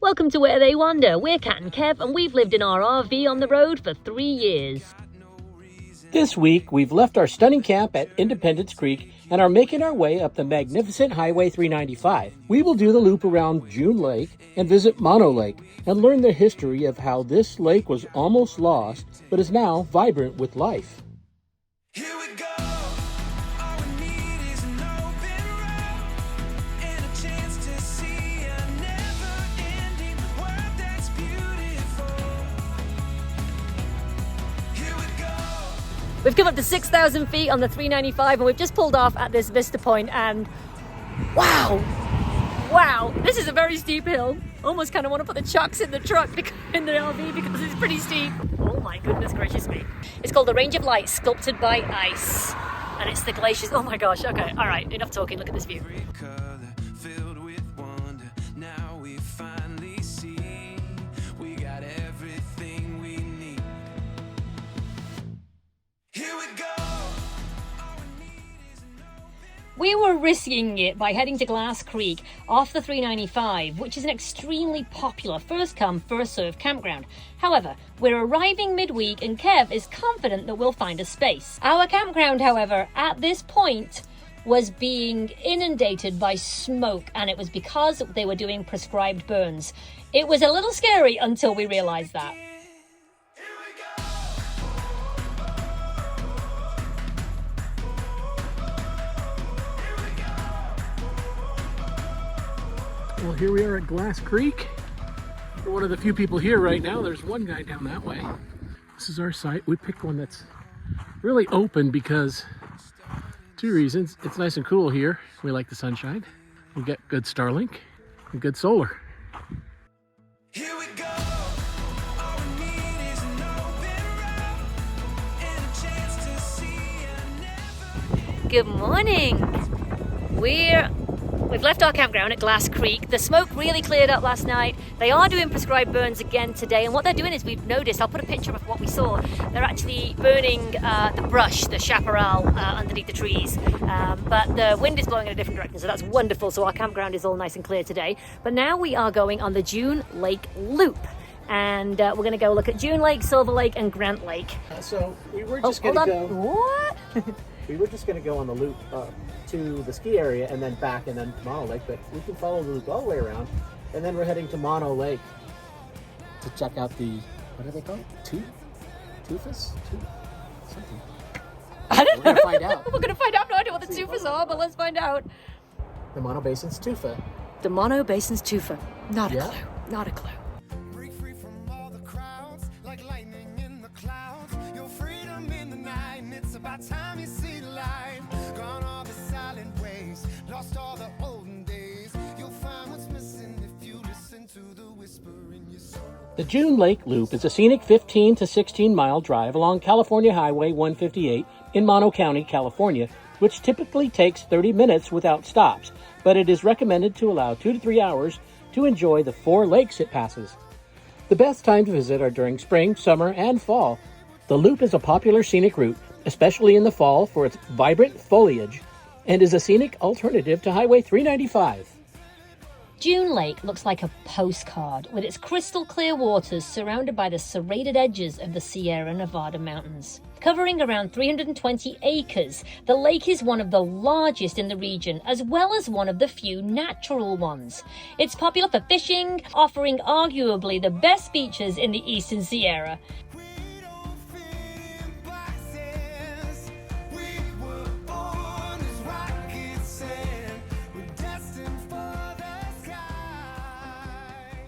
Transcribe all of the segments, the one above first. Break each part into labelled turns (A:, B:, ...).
A: Welcome to Where They Wander. We're Kat and Kev, and we've lived in our RV on the road for 3 years.
B: This week, we've left our stunning camp at Independence Creek and are making our way up the magnificent Highway 395. We will do the loop around June Lake and visit Mono Lake and learn the history of how this lake was almost lost, but is now vibrant with life.
C: Here we go. All we need is an open road and a chance to see a never-ending world that's beautiful. Here we go.
A: We've come up to 6,000 feet on the 395, and we've just pulled off at this vista point, and wow, this is a very steep hill. Almost kind of want to put the chocks in the truck, in the RV, because it's pretty steep. Oh my goodness gracious me. It's called the Range of Light, sculpted by ice. And it's the glaciers. Oh my gosh, okay, all right, enough talking, look at this view.
C: Every color filled with wonder. Now we finally see we got everything we need. Here we go. All we need is an open.
A: We were risking it by heading to Glass Creek off the 395, which is an extremely popular first come, first served campground. However, we're arriving midweek and Kev is confident that we'll find a space. Our campground, however, at this point was being inundated by smoke, and it was because they were doing prescribed burns. It was a little scary until we realized that.
B: Well, here we are at Glass Creek. We're one of the few people here right now. There's one guy down that way. This is our site. We picked one that's really open because two reasons. It's nice and cool here. We like the sunshine. We get good Starlink and good solar.
C: Here we go. All we need is an open road and a chance to see a never.
A: Good morning. We've left our campground at Glass Creek. The smoke really cleared up last night. They are doing prescribed burns again today, and what they're doing is, we've noticed, I'll put a picture of what we saw, they're actually burning the brush, the chaparral underneath the trees, but the wind is blowing in a different direction, so that's wonderful. So our campground is all nice and clear today. But now we are going on the June Lake Loop, and we're going to go look at June Lake, Silver Lake, and Grant Lake.
B: So we were just going to go.
A: What?
B: We were just going to go on the loop to the ski area and then back and then Mono Lake, but we can follow the loop all the way around, and then we're heading to Mono Lake to check out the, what are they called? Tufas? Something.
A: I don't know.
B: We're going to find out.
A: We're going to find out. No idea what the Tufas are, but let's find out.
B: The Mono Basin's Tufa.
A: The Mono Basin's Tufa. Not a
B: Yeah.
A: clue. Not a clue.
C: Break free from all the crowds, like lightning in the clouds. Your freedom in the night, and it's about time you see the light. Gone all the silent ways, lost all the olden days. You'll find what's missing if you listen to the whisper in your soul.
B: The June Lake Loop is a scenic 15 to 16 mile drive along California Highway 158 in Mono County, California, which typically takes 30 minutes without stops, but it is recommended to allow 2 to 3 hours to enjoy the 4 lakes it passes. The best time to visit are during spring, summer, and fall. The loop is a popular scenic route, especially in the fall for its vibrant foliage, and is a scenic alternative to Highway 395.
A: June Lake looks like a postcard, with its crystal clear waters surrounded by the serrated edges of the Sierra Nevada mountains. Covering around 320 acres, the lake is one of the largest in the region, as well as one of the few natural ones. It's popular for fishing, offering arguably the best beaches in the Eastern Sierra.
C: We don't fit in boxes. We were born as rockets, and we're destined for the sky.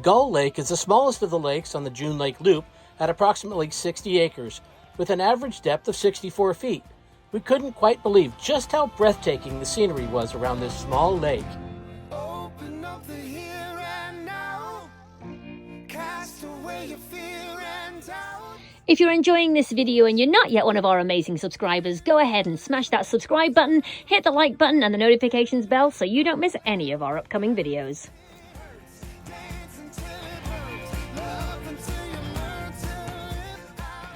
B: Gull Lake is the smallest of the lakes on the June Lake Loop at approximately 60 acres, with an average depth of 64 feet. We couldn't quite believe just how breathtaking the scenery was around this small lake.
C: Open up the here and now. Cast away your fear and doubt.
A: If you're enjoying this video and you're not yet one of our amazing subscribers, go ahead and smash that subscribe button, hit the like button and the notifications bell so you don't miss any of our upcoming videos.
C: Dance until it hurts. Love until you learn to live out.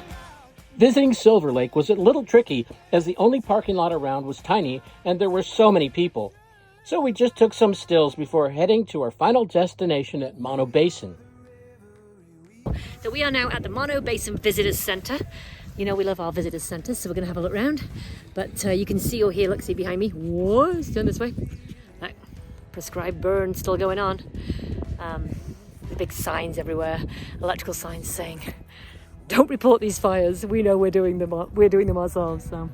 B: Visiting Silver Lake was a little tricky as the only parking lot around was tiny and there were so many people. So we just took some stills before heading to our final destination at Mono Basin.
A: So we are now at the Mono Basin Visitors Centre. You know we love our visitors centres, so we're going to have a look around. But you can see or hear, look, see behind me. Whoa, it's done this way. That prescribed burn still going on. Big signs everywhere, electrical signs saying, "Don't report these fires. We know we're doing them ourselves." So.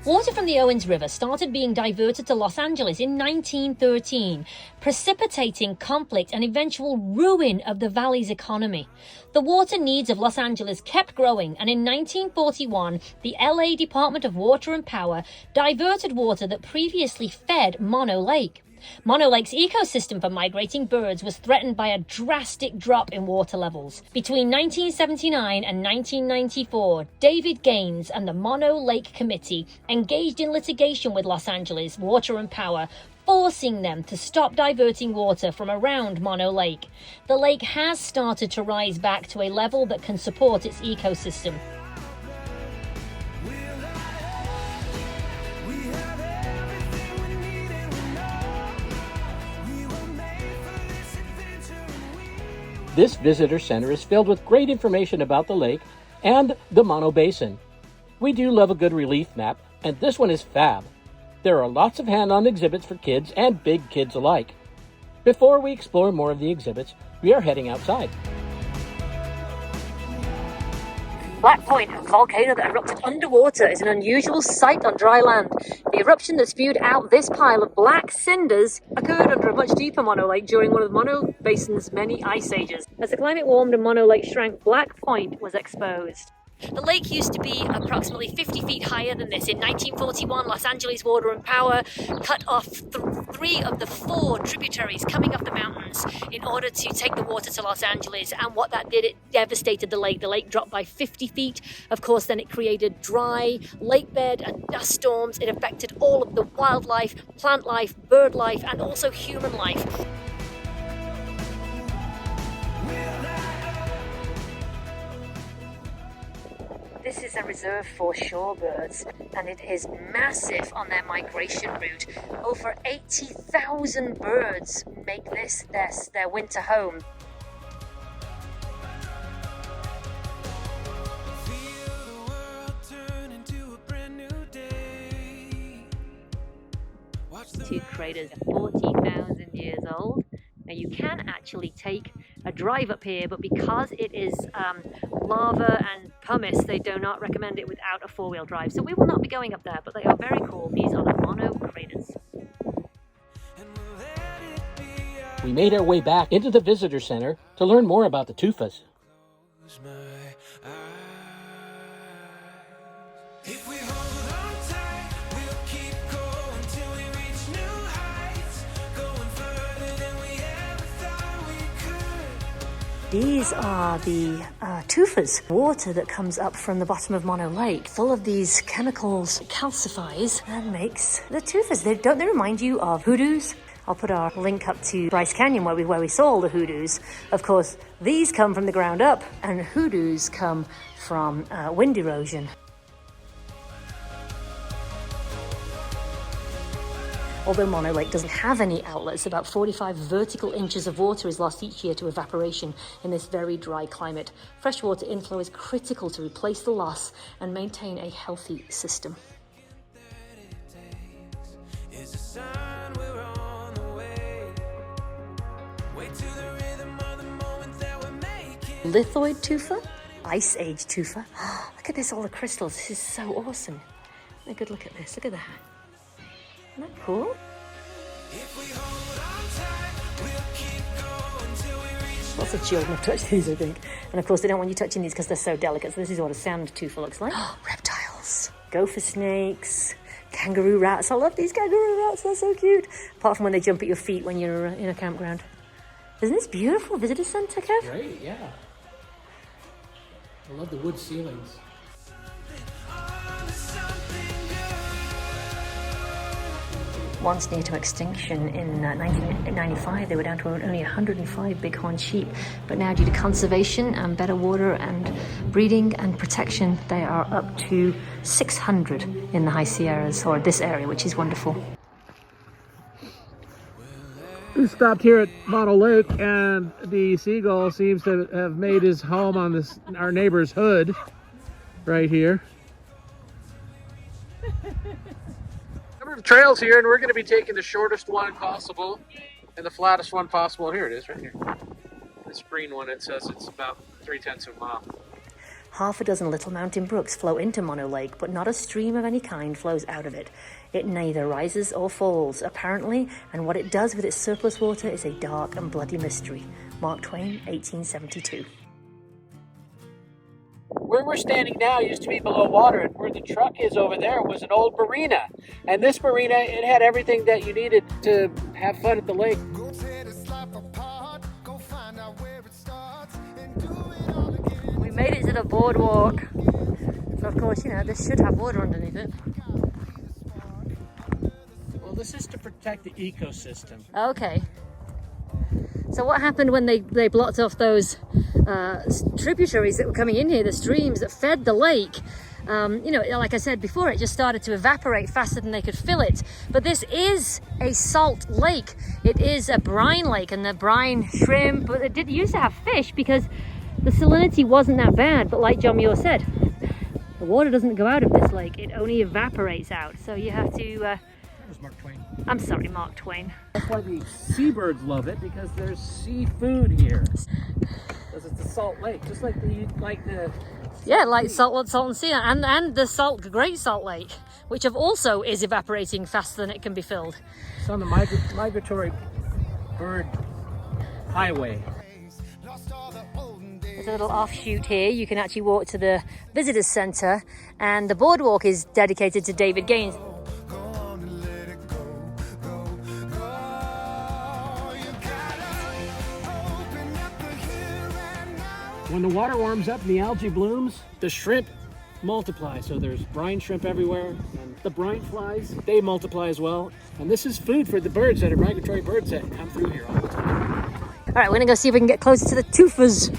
A: Water from the Owens River started being diverted to Los Angeles in 1913, precipitating conflict and eventual ruin of the valley's economy. The water needs of Los Angeles kept growing, and in 1941, the LA Department of Water and Power diverted water that previously fed Mono Lake. Mono Lake's ecosystem for migrating birds was threatened by a drastic drop in water levels. Between 1979 and 1994, David Gaines and the Mono Lake Committee engaged in litigation with Los Angeles Water and Power, forcing them to stop diverting water from around Mono Lake. The lake has started to rise back to a level that can support its ecosystem.
B: This visitor center is filled with great information about the lake and the Mono Basin. We do love a good relief map, and this one is fab. There are lots of hand-on exhibits for kids and big kids alike. Before we explore more of the exhibits, we are heading outside. Black Point, a volcano that erupted underwater, is an unusual sight on dry land. The eruption that spewed out this pile of black cinders occurred under a much deeper Mono Lake during one of the Mono Basin's many ice ages. As the climate warmed and Mono Lake shrank, Black Point was exposed. The lake used to be approximately 50 feet higher than this. In 1941, Los Angeles Water and Power cut off 3 of the 4 tributaries coming up the mountains in order to take the water to Los Angeles. And what that did, it devastated the lake. The lake dropped by 50 feet. Of course, then it created dry lake bed and dust storms. It affected all of the wildlife, plant life, bird life, and also human life. This is a reserve for shorebirds, and it is massive on their migration route. Over 80,000 birds make this their winter home. Two craters are 40,000 years old. Now you can actually take a drive up here, but because it is lava and pumice, they do not recommend it without a 4-wheel drive. So we will not be going up there, but they are very cool. These are the Mono craters. We made our way back into the visitor center to learn more about the Tufas. These are the Tufas, water that comes up from the bottom of Mono Lake, full of these chemicals, calcifies, and makes the Tufas. Don't they remind you of hoodoos? I'll put our link up to Bryce Canyon where we saw all the hoodoos. Of course, these come from the ground up, and hoodoos come from wind erosion. Although Mono Lake doesn't have any outlets, about 45 vertical inches of water is lost each year to evaporation in this very dry climate. Freshwater inflow is critical to replace the loss and maintain a healthy system. Lithoid tufa, ice age tufa. Look at this, all the crystals. This is so awesome. Have a good look at this. Look at that. Isn't that cool? Lots of children have touched these, I think. And of course, they don't want you touching these because they're so delicate. So this is what a sand tufa looks like. Reptiles, gopher snakes, kangaroo rats. I love these kangaroo rats. They're so cute. Apart from when they jump at your feet when you're in a campground. Isn't this beautiful? Visitor center, Kev? Great, yeah. I love the wood ceilings.
A: once near to extinction in 1995. They were down to only 105 bighorn sheep, but now due to conservation and better water and breeding and protection, they are up to 600 in the High Sierras, or this area, which is wonderful.
B: We stopped here at Mono Lake, and the seagull seems to have made his home on our neighbor's hood right here. Number of trails here, and we're going to be taking the shortest one possible and the flattest one possible. Here it is, right here. This green one, it says it's about 0.3 of a mile.
A: Half a dozen little mountain brooks flow into Mono Lake, but not a stream of any kind flows out of it. It neither rises or falls, apparently, and what it does with its surplus water is a dark and bloody mystery. Mark Twain, 1872.
B: Where we're standing now used to be below water, and where the truck is over there was an old marina. And this marina, it had everything that you needed to have fun at the lake.
C: Go tear this life apart, go find out where it starts, and do it all again.
A: We made it to the boardwalk. So of course, this should have water underneath it.
B: Well, this is to protect the ecosystem.
A: Okay. So what happened when they blocked off those tributaries that were coming in here, the streams that fed the lake? Like I said before, it just started to evaporate faster than they could fill it. But this is a salt lake. It is a brine lake, and the brine shrimp, but it did used to have fish because the salinity wasn't that bad. But like John Muir said, the water doesn't go out of this lake, it only evaporates out. So you have to...
B: That was Mark Twain.
A: I'm sorry, Mark Twain.
B: That's why the seabirds love it, because there's seafood here. Because it's a salt lake, just like the
A: Yeah, like Salton Sea and the Great Salt Lake, which also is evaporating faster than it can be filled.
B: It's on the migratory bird highway.
A: There's a little offshoot here. You can actually walk to the visitors center, and the boardwalk is dedicated to David Gaines.
B: When the water warms up and the algae blooms, the shrimp multiply. So there's brine shrimp everywhere, and the brine flies, they multiply as well. And this is food for the birds that are migratory birds that come through here all the time.
A: All right, we're gonna go see if we can get closer to the Tufas.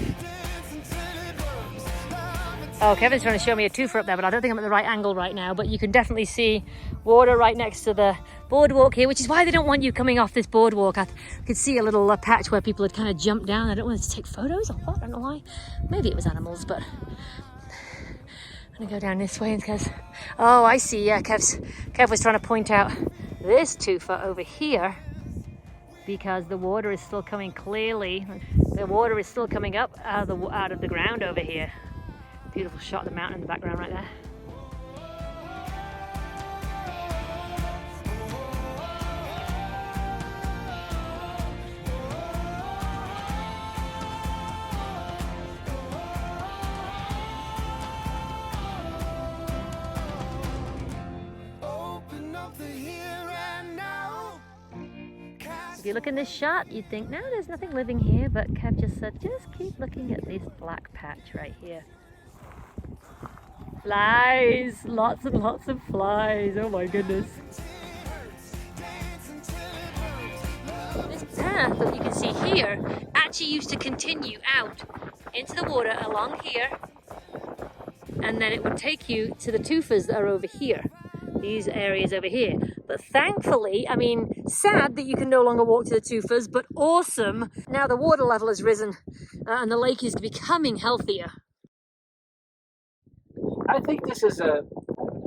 A: Oh, Kevin's trying to show me a tufa up there, but I don't think I'm at the right angle right now. But you can definitely see water right next to the boardwalk here, which is why they don't want you coming off this boardwalk. I could see a little patch where people had kind of jumped down. I don't want to take photos or what, I don't know why. Maybe it was animals, but I'm gonna go down this way because, oh, I see, yeah, Kev was trying to point out this tufa over here because the water is still coming clearly. The water is still coming up out of the ground over here. Beautiful shot of the mountain in the background right there. If you look in this shot, you'd think, no, there's nothing living here, but Kev just said, just keep looking at this black patch right here. Flies! Lots and lots of flies, oh my goodness. This path that you can see here actually used to continue out into the water along here, and then it would take you to the tufas that are over here. These areas over here. But thankfully, I mean, sad that you can no longer walk to the tufas, but awesome. Now the water level has risen and the lake is becoming healthier.
B: I think this is a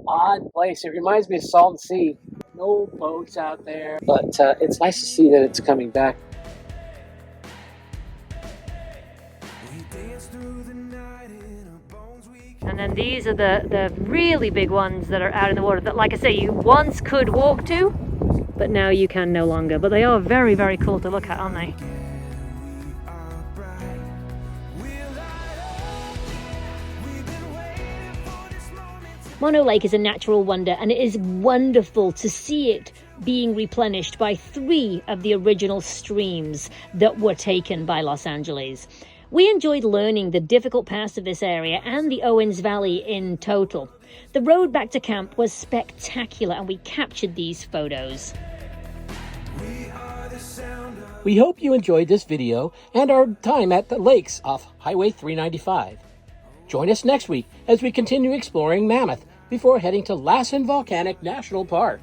B: odd place. It reminds me of Salton Sea. No boats out there, but it's nice to see that it's coming back.
A: And then these are the really big ones that are out in the water that, like I say, you once could walk to, but now you can no longer. But they are very, very cool to look at, aren't they? Mono Lake is a natural wonder, and it is wonderful to see it being replenished by 3 of the original streams that were taken by Los Angeles. We enjoyed learning the difficult past of this area and the Owens Valley in total. The road back to camp was spectacular, and we captured these photos.
B: We hope you enjoyed this video and our time at the lakes off Highway 395. Join us next week as we continue exploring Mammoth before heading to Lassen Volcanic National Park.